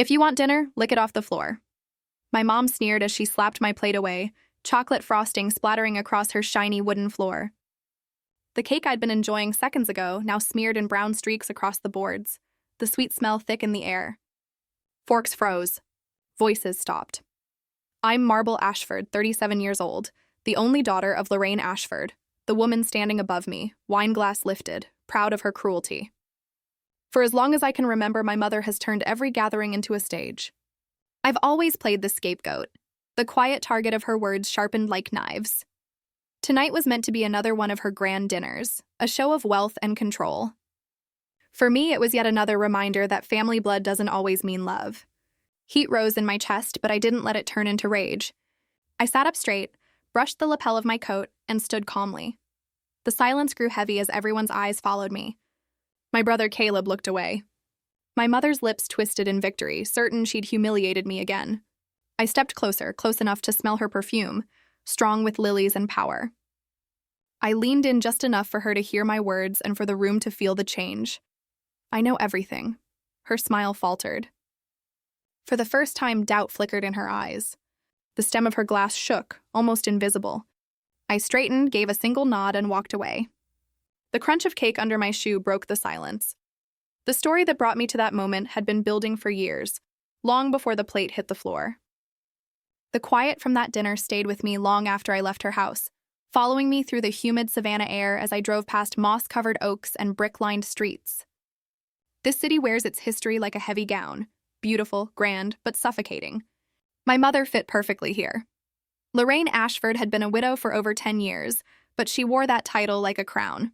If you want dinner, lick it off the floor. My mom sneered as she slapped my plate away, chocolate frosting splattering across her shiny wooden floor. The cake I'd been enjoying seconds ago now smeared in brown streaks across the boards, the sweet smell thick in the air. Forks froze. Voices stopped. I'm Marbel Ashford, 37 years old, the only daughter of Lorraine Ashford, the woman standing above me, wine glass lifted, proud of her cruelty. For as long as I can remember, my mother has turned every gathering into a stage. I've always played the scapegoat, the quiet target of her words sharpened like knives. Tonight was meant to be another one of her grand dinners, a show of wealth and control. For me, it was yet another reminder that family blood doesn't always mean love. Heat rose in my chest, but I didn't let it turn into rage. I sat up straight, brushed the lapel of my coat, and stood calmly. The silence grew heavy as everyone's eyes followed me. My brother Caleb looked away. My mother's lips twisted in victory, certain she'd humiliated me again. I stepped closer, close enough to smell her perfume, strong with lilies and power. I leaned in just enough for her to hear my words and for the room to feel the change. I know everything. Her smile faltered. For the first time, doubt flickered in her eyes. The stem of her glass shook, almost invisible. I straightened, gave a single nod, and walked away. The crunch of cake under my shoe broke the silence. The story that brought me to that moment had been building for years, long before the plate hit the floor. The quiet from that dinner stayed with me long after I left her house, following me through the humid savanna air as I drove past moss-covered oaks and brick-lined streets. This city wears its history like a heavy gown, beautiful, grand, but suffocating. My mother fit perfectly here. Lorraine Ashford had been a widow for over 10 years, but she wore that title like a crown.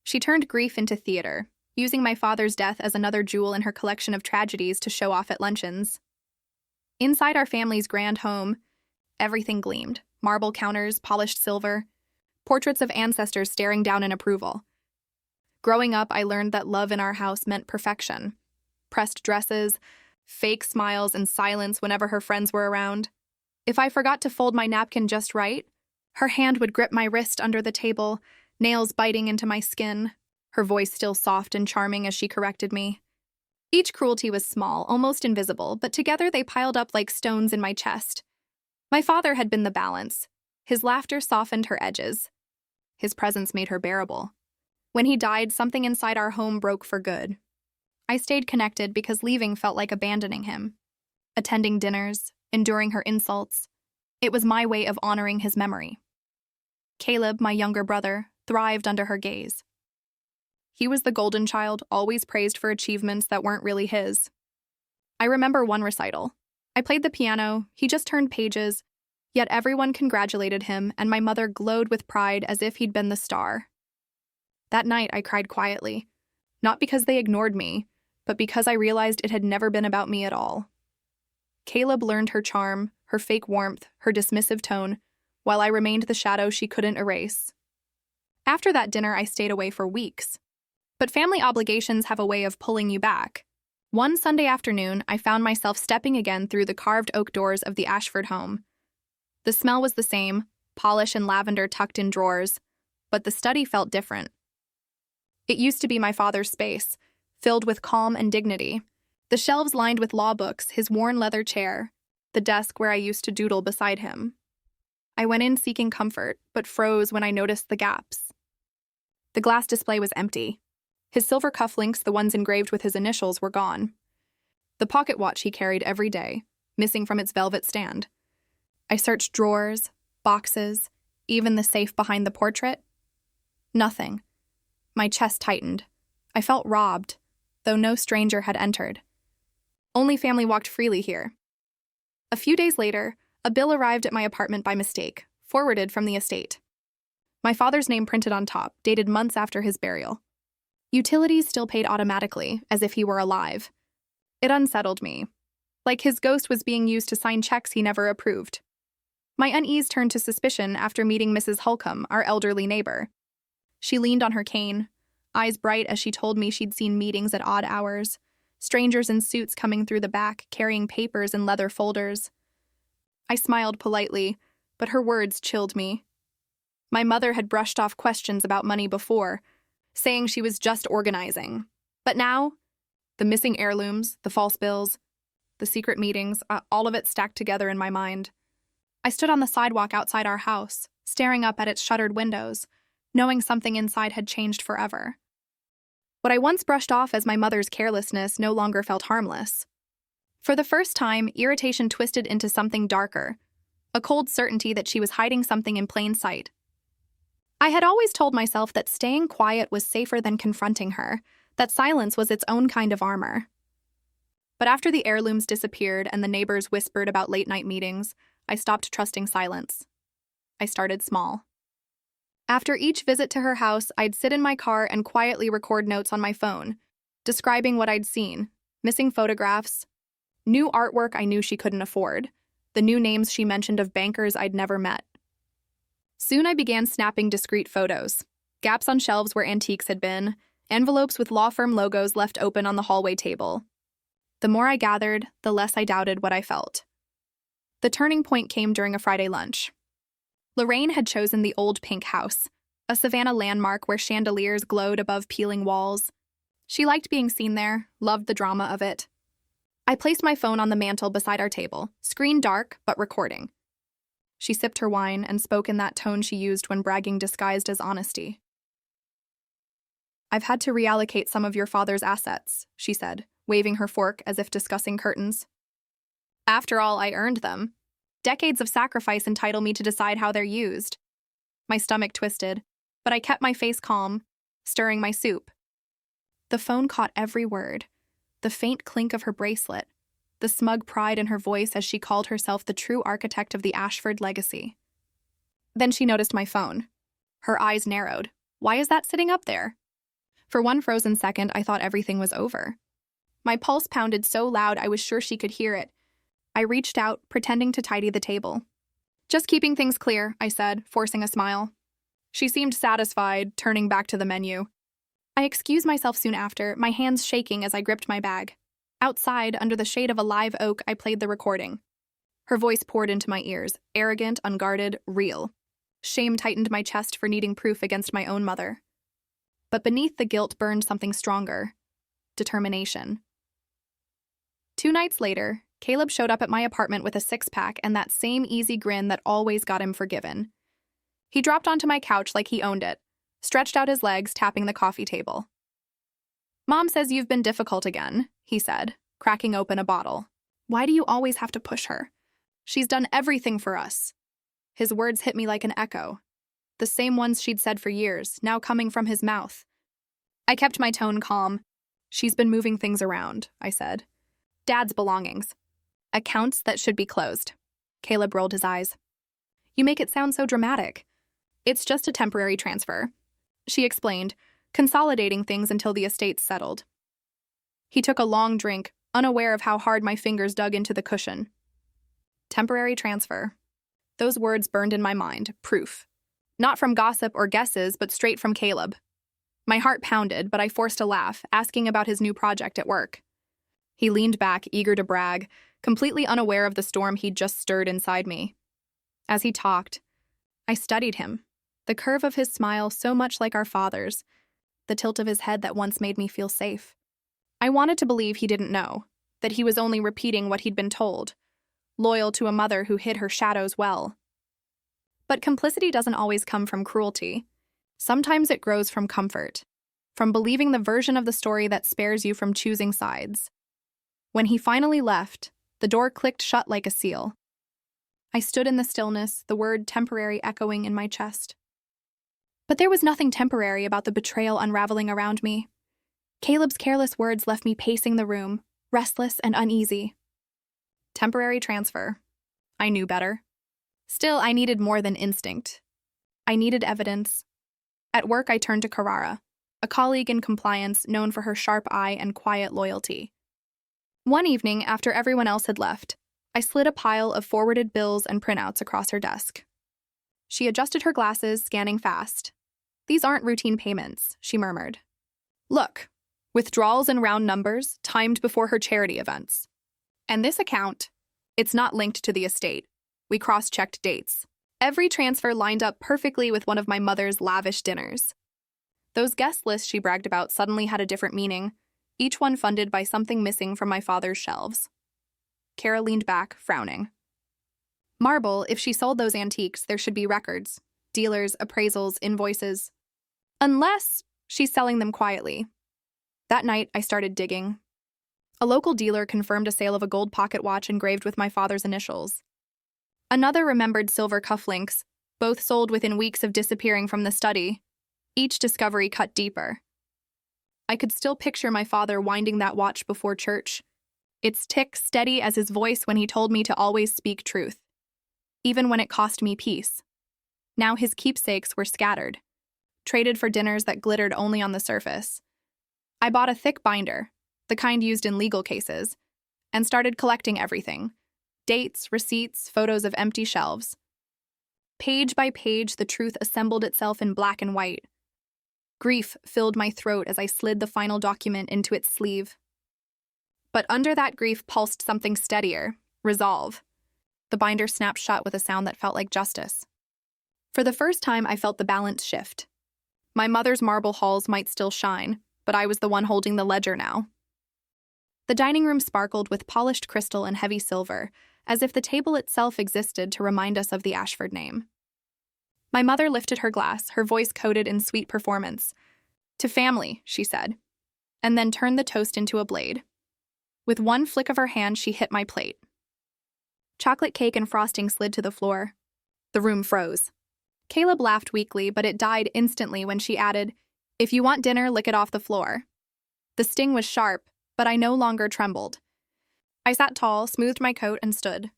She turned grief into theater, using my father's death as another jewel in her collection of tragedies to show off at luncheons. Inside our family's grand home, everything gleamed: marble counters, polished silver, portraits of ancestors staring down in approval. Growing up, I learned that love in our house meant perfection. Pressed dresses, fake smiles, and silence whenever her friends were around. If I forgot to fold my napkin just right, her hand would grip my wrist under the table, nails biting into my skin, her voice still soft and charming as she corrected me. Each cruelty was small, almost invisible, but together they piled up like stones in my chest. My father had been the balance. His laughter softened her edges. His presence made her bearable. When he died, something inside our home broke for good. I stayed connected because leaving felt like abandoning him. Attending dinners, enduring her insults. It was my way of honoring his memory. Caleb, my younger brother, thrived under her gaze. He was the golden child, always praised for achievements that weren't really his. I remember one recital. I played the piano, he just turned pages, yet everyone congratulated him, and my mother glowed with pride as if he'd been the star. That night, I cried quietly, not because they ignored me, but because I realized it had never been about me at all. Caleb learned her charm, her fake warmth, her dismissive tone, while I remained the shadow she couldn't erase. After that dinner, I stayed away for weeks. But family obligations have a way of pulling you back. One Sunday afternoon, I found myself stepping again through the carved oak doors of the Ashford home. The smell was the same, polish and lavender tucked in drawers, but the study felt different. It used to be my father's space, filled with calm and dignity. The shelves lined with law books, his worn leather chair, the desk where I used to doodle beside him. I went in seeking comfort, but froze when I noticed the gaps. The glass display was empty. His silver cufflinks, the ones engraved with his initials, were gone. The pocket watch he carried every day, missing from its velvet stand. I searched drawers, boxes, even the safe behind the portrait. Nothing. My chest tightened. I felt robbed, though no stranger had entered. Only family walked freely here. A few days later, a bill arrived at my apartment by mistake, forwarded from the estate. My father's name printed on top, dated months after his burial. Utilities still paid automatically, as if he were alive. It unsettled me, like his ghost was being used to sign checks he never approved. My unease turned to suspicion after meeting Mrs. Holcomb, our elderly neighbor. She leaned on her cane, eyes bright as she told me she'd seen meetings at odd hours, strangers in suits coming through the back, carrying papers and leather folders. I smiled politely, but her words chilled me. My mother had brushed off questions about money before, saying she was just organizing. But now, the missing heirlooms, the false bills, the secret meetings, all of it stacked together in my mind. I stood on the sidewalk outside our house, staring up at its shuttered windows, knowing something inside had changed forever. What I once brushed off as my mother's carelessness no longer felt harmless. For the first time, irritation twisted into something darker, a cold certainty that she was hiding something in plain sight. I had always told myself that staying quiet was safer than confronting her, that silence was its own kind of armor. But after the heirlooms disappeared and the neighbors whispered about late-night meetings, I stopped trusting silence. I started small. After each visit to her house, I'd sit in my car and quietly record notes on my phone, describing what I'd seen, missing photographs, new artwork I knew she couldn't afford, the new names she mentioned of bankers I'd never met. Soon I began snapping discreet photos, gaps on shelves where antiques had been, envelopes with law firm logos left open on the hallway table. The more I gathered, the less I doubted what I felt. The turning point came during a Friday lunch. Lorraine had chosen the old pink house, a Savannah landmark where chandeliers glowed above peeling walls. She liked being seen there, loved the drama of it. I placed my phone on the mantel beside our table, screen dark but recording. She sipped her wine and spoke in that tone she used when bragging disguised as honesty. "I've had to reallocate some of your father's assets," she said, waving her fork as if discussing curtains. "After all, I earned them. Decades of sacrifice entitle me to decide how they're used." My stomach twisted, but I kept my face calm, stirring my soup. The phone caught every word, the faint clink of her bracelet, the smug pride in her voice as she called herself the true architect of the Ashford legacy. Then she noticed my phone. Her eyes narrowed. "Why is that sitting up there?" For one frozen second, I thought everything was over. My pulse pounded so loud I was sure she could hear it. I reached out, pretending to tidy the table. "Just keeping things clear," I said, forcing a smile. She seemed satisfied, turning back to the menu. I excused myself soon after, my hands shaking as I gripped my bag. Outside, under the shade of a live oak, I played the recording. Her voice poured into my ears, arrogant, unguarded, real. Shame tightened my chest for needing proof against my own mother. But beneath the guilt burned something stronger: determination. 2 nights later, Caleb showed up at my apartment with a six-pack and that same easy grin that always got him forgiven. He dropped onto my couch like he owned it, stretched out his legs, tapping the coffee table. "Mom says you've been difficult again," he said, cracking open a bottle. "Why do you always have to push her? She's done everything for us." His words hit me like an echo, the same ones she'd said for years, now coming from his mouth. I kept my tone calm. "She's been moving things around," I said. "Dad's belongings. Accounts that should be closed." Caleb rolled his eyes. "You make it sound so dramatic." "It's just a temporary transfer," she explained, consolidating things until the estate's settled. He took a long drink, unaware of how hard my fingers dug into the cushion. Temporary transfer. Those words burned in my mind, proof. Not from gossip or guesses, but straight from Caleb. My heart pounded, but I forced a laugh, asking about his new project at work. He leaned back, eager to brag, completely unaware of the storm he'd just stirred inside me. As he talked, I studied him, the curve of his smile so much like our father's, the tilt of his head that once made me feel safe. I wanted to believe he didn't know, that he was only repeating what he'd been told, loyal to a mother who hid her shadows well. But complicity doesn't always come from cruelty. Sometimes it grows from comfort, from believing the version of the story that spares you from choosing sides. When he finally left, the door clicked shut like a seal. I stood in the stillness, the word temporary echoing in my chest. But there was nothing temporary about the betrayal unraveling around me. Caleb's careless words left me pacing the room, restless and uneasy. Temporary transfer. I knew better. Still, I needed more than instinct. I needed evidence. At work, I turned to Carrara, a colleague in compliance known for her sharp eye and quiet loyalty. One evening, after everyone else had left, I slid a pile of forwarded bills and printouts across her desk. She adjusted her glasses, scanning fast. "These aren't routine payments," she murmured. "Look, withdrawals in round numbers, timed before her charity events. And this account, it's not linked to the estate. We cross-checked dates. Every transfer lined up perfectly with one of my mother's lavish dinners. Those guest lists she bragged about suddenly had a different meaning, each one funded by something missing from my father's shelves. Kara leaned back, frowning. Marbel, if she sold those antiques, there should be records. Dealers, appraisals, invoices. Unless she's selling them quietly. That night, I started digging. A local dealer confirmed a sale of a gold pocket watch engraved with my father's initials. Another remembered silver cufflinks, both sold within weeks of disappearing from the study. Each discovery cut deeper. I could still picture my father winding that watch before church, its tick steady as his voice when he told me to always speak truth, even when it cost me peace. Now his keepsakes were scattered, traded for dinners that glittered only on the surface. I bought a thick binder, the kind used in legal cases, and started collecting everything: dates, receipts, photos of empty shelves. Page by page, the truth assembled itself in black and white. Grief filled my throat as I slid the final document into its sleeve. But under that grief pulsed something steadier: resolve. The binder snapped shut with a sound that felt like justice. For the first time, I felt the balance shift. My mother's marble halls might still shine, but I was the one holding the ledger now. The dining room sparkled with polished crystal and heavy silver, as if the table itself existed to remind us of the Ashford name. My mother lifted her glass, her voice coated in sweet performance. "To family," she said, and then turned the toast into a blade. With one flick of her hand, she hit my plate. Chocolate cake and frosting slid to the floor. The room froze. Caleb laughed weakly, but it died instantly when she added, "If you want dinner, lick it off the floor." The sting was sharp, but I no longer trembled. I sat tall, smoothed my coat, and stood.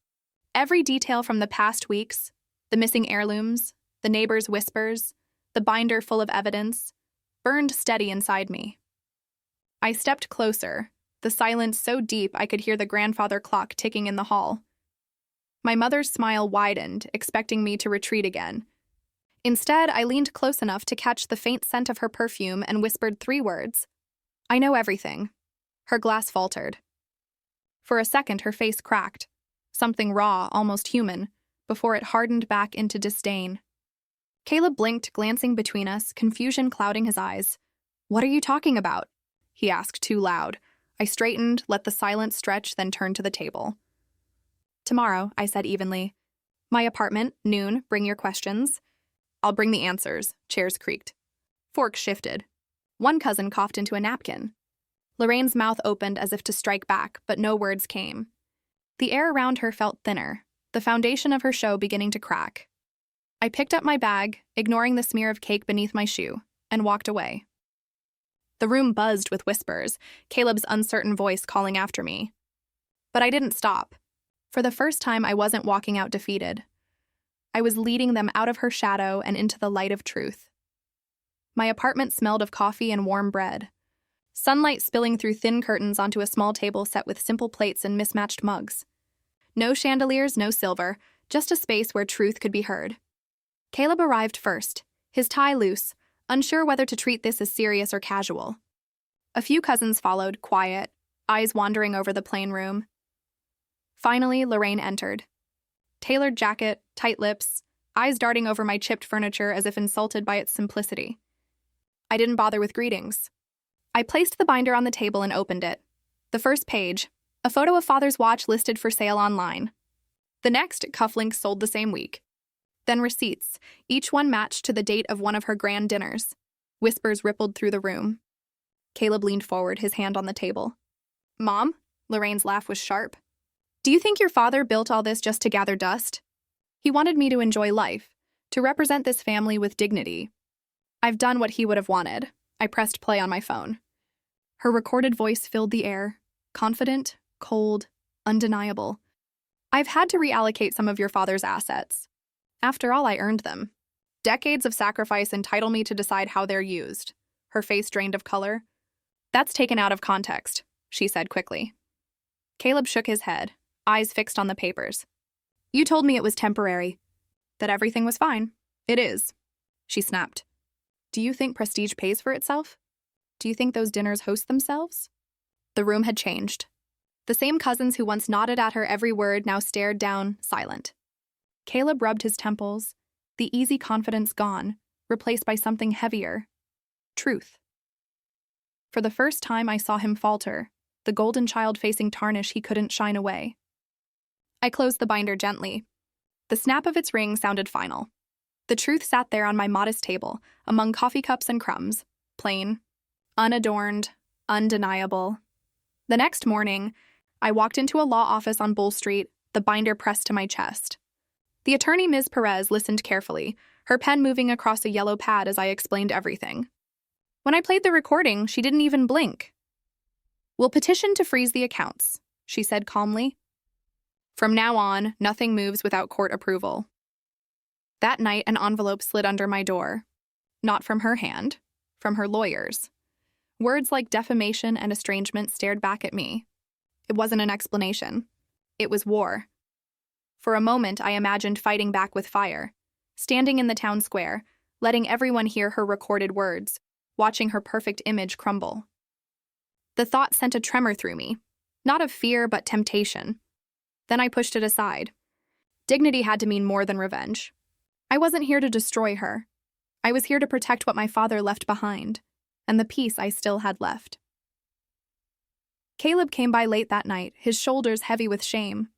Every detail from the past weeks, the missing heirlooms, the neighbor's whispers, the binder full of evidence, burned steady inside me. I stepped closer, the silence so deep I could hear the grandfather clock ticking in the hall. My mother's smile widened, expecting me to retreat again. Instead, I leaned close enough to catch the faint scent of her perfume and whispered 3 words. "I know everything." Her glass faltered. For a second, her face cracked, something raw, almost human, before it hardened back into disdain. Caleb blinked, glancing between us, confusion clouding his eyes. "What are you talking about?" he asked too loud. I straightened, let the silence stretch, then turned to the table. "Tomorrow," I said evenly. "My apartment, noon, bring your questions." "I'll bring the answers," chairs creaked. Forks shifted. One cousin coughed into a napkin. Lorraine's mouth opened as if to strike back, but no words came. The air around her felt thinner, the foundation of her show beginning to crack. I picked up my bag, ignoring the smear of cake beneath my shoe, and walked away. The room buzzed with whispers, Caleb's uncertain voice calling after me. But I didn't stop. For the first time, I wasn't walking out defeated. I was leading them out of her shadow and into the light of truth. My apartment smelled of coffee and warm bread. Sunlight spilling through thin curtains onto a small table set with simple plates and mismatched mugs. No chandeliers, no silver, just a space where truth could be heard. Caleb arrived first, his tie loose, unsure whether to treat this as serious or casual. A few cousins followed, quiet, eyes wandering over the plain room. Finally, Lorraine entered. Tailored jacket, tight lips, eyes darting over my chipped furniture as if insulted by its simplicity. I didn't bother with greetings. I placed the binder on the table and opened it. The first page, a photo of Father's watch listed for sale online. The next, cufflinks sold the same week. Then receipts, each one matched to the date of one of her grand dinners. Whispers rippled through the room. Caleb leaned forward, his hand on the table. "Mom?" Lorraine's laugh was sharp. "Do you think your father built all this just to gather dust? He wanted me to enjoy life, to represent this family with dignity. I've done what he would have wanted." I pressed play on my phone. Her recorded voice filled the air, confident, cold, undeniable. "I've had to reallocate some of your father's assets. After all, I earned them. Decades of sacrifice entitle me to decide how they're used." Her face drained of color. "That's taken out of context," she said quickly. Caleb shook his head, eyes fixed on the papers. "You told me it was temporary, that everything was fine. It is," she snapped. "Do you think prestige pays for itself? Do you think those dinners host themselves?" The room had changed. The same cousins who once nodded at her every word now stared down, silent. Caleb rubbed his temples, the easy confidence gone, replaced by something heavier: truth. For the first time, I saw him falter, the golden child facing tarnish he couldn't shine away. I closed the binder gently. The snap of its ring sounded final. The truth sat there on my modest table, among coffee cups and crumbs, plain, unadorned, undeniable. The next morning, I walked into a law office on Bull Street, the binder pressed to my chest. The attorney, Ms. Perez, listened carefully, her pen moving across a yellow pad as I explained everything. When I played the recording, she didn't even blink. "We'll petition to freeze the accounts," she said calmly. "From now on, nothing moves without court approval." That night, an envelope slid under my door. Not from her hand, from her lawyer's. Words like defamation and estrangement stared back at me. It wasn't an explanation. It was war. For a moment, I imagined fighting back with fire, standing in the town square, letting everyone hear her recorded words, watching her perfect image crumble. The thought sent a tremor through me, not of fear but temptation. Then I pushed it aside. Dignity had to mean more than revenge. I wasn't here to destroy her. I was here to protect what my father left behind, and the peace I still had left. Caleb came by late that night, his shoulders heavy with shame.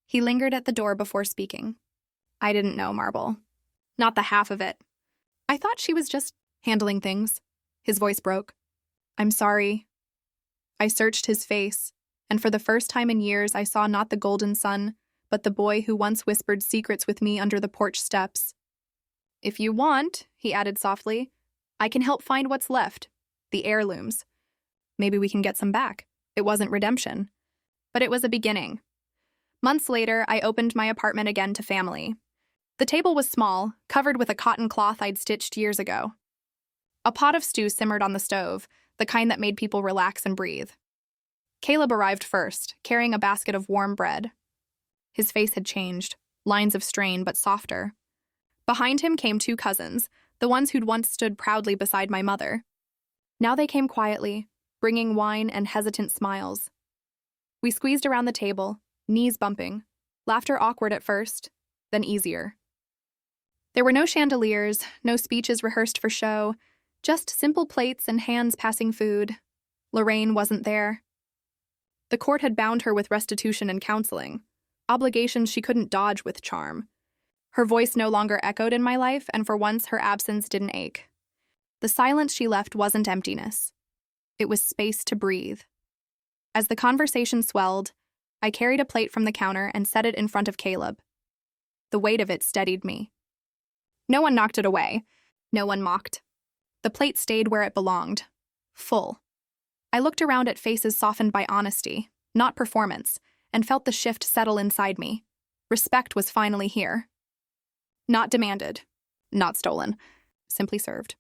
He lingered at the door before speaking. "I didn't know, Marbel. Not the half of it. I thought she was just handling things." His voice broke. "I'm sorry." I searched his face, and for the first time in years I saw not the golden sun, but the boy who once whispered secrets with me under the porch steps. "If you want," he added softly, "I can help find what's left, the heirlooms. Maybe we can get some back." It wasn't redemption, but it was a beginning. Months later, I opened my apartment again to family. The table was small, covered with a cotton cloth I'd stitched years ago. A pot of stew simmered on the stove, the kind that made people relax and breathe. Caleb arrived first, carrying a basket of warm bread. His face had changed, lines of strain but softer. Behind him came two cousins, the ones who'd once stood proudly beside my mother. Now they came quietly, bringing wine and hesitant smiles. We squeezed around the table, knees bumping, laughter awkward at first, then easier. There were no chandeliers, no speeches rehearsed for show, just simple plates and hands passing food. Lorraine wasn't there. The court had bound her with restitution and counseling, obligations she couldn't dodge with charm. Her voice no longer echoed in my life, and for once her absence didn't ache. The silence she left wasn't emptiness. It was space to breathe. As the conversation swelled, I carried a plate from the counter and set it in front of Caleb. The weight of it steadied me. No one knocked it away. No one mocked. The plate stayed where it belonged, full. I looked around at faces softened by honesty, not performance, and felt the shift settle inside me. Respect was finally here. Not demanded, not stolen, simply served.